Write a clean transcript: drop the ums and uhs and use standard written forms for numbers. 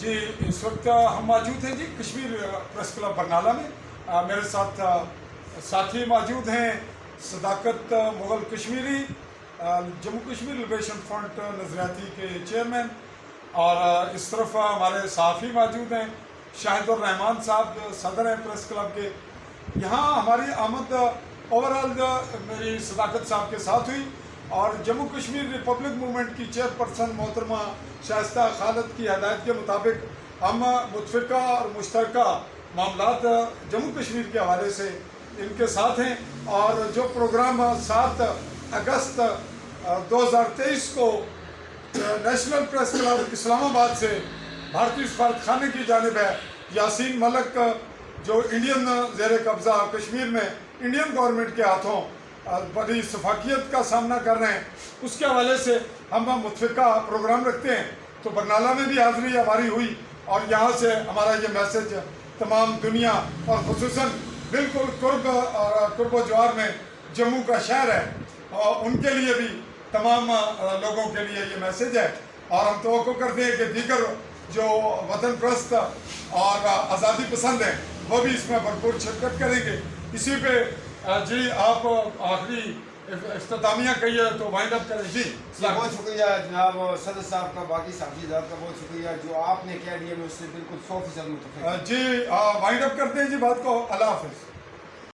جی اس وقت ہم موجود ہیں جی کشمیر پریس کلب برنالہ میں. میرے ساتھ ساتھی موجود ہیں صداقت مغل کشمیری، جموں کشمیر لبریشن فرنٹ نظریاتی کے چیئرمین، اور اس طرف ہمارے صحافی موجود ہیں شاہد الرحمان صاحب صدر ہیں پریس کلب کے. یہاں ہماری آمد اوورال میری صداقت صاحب کے ساتھ ہوئی، اور جموں کشمیر ریپبلک موومنٹ کی چیئر پرسن محترمہ شائستہ خالد کی ہدایت کے مطابق ہم متفقہ اور مشترکہ معاملات جموں کشمیر کے حوالے سے ان کے ساتھ ہیں. اور جو پروگرام 7 اگست 2023 کو نیشنل پریس کلب اسلام آباد سے بھارتی سفارت خانے کی جانب ہے، یاسین ملک جو انڈین زیر قبضہ کشمیر میں انڈین گورنمنٹ کے ہاتھوں بڑی شفافیت کا سامنا کر رہے ہیں، اس کے حوالے سے ہم متفقہ پروگرام رکھتے ہیں. تو برنالہ میں بھی حاضری ہماری ہوئی، اور یہاں سے ہمارا یہ میسج تمام دنیا اور خصوصاً بالکل قرب و جوار میں جموں کا شہر ہے، اور ان کے لیے بھی تمام لوگوں کے لیے یہ میسج ہے. اور ہم توقع کرتے ہیں کہ دیگر جو وطن پرست اور آزادی پسند ہیں وہ بھی اس میں بھرپور شرکت کریں گے. اسی پہ جی آپ آخری اختتامیہ کہیے تو وائنڈ اپ کریں. جی بہت شکریہ جناب صدر صاحب کا، باقی صحافی صاحب کا بہت شکریہ. جو آپ نے کہہ دیا میں اس سے بالکل 100% متفق. جی وائنڈ اپ کرتے ہیں جی بات کو. اللہ حافظ.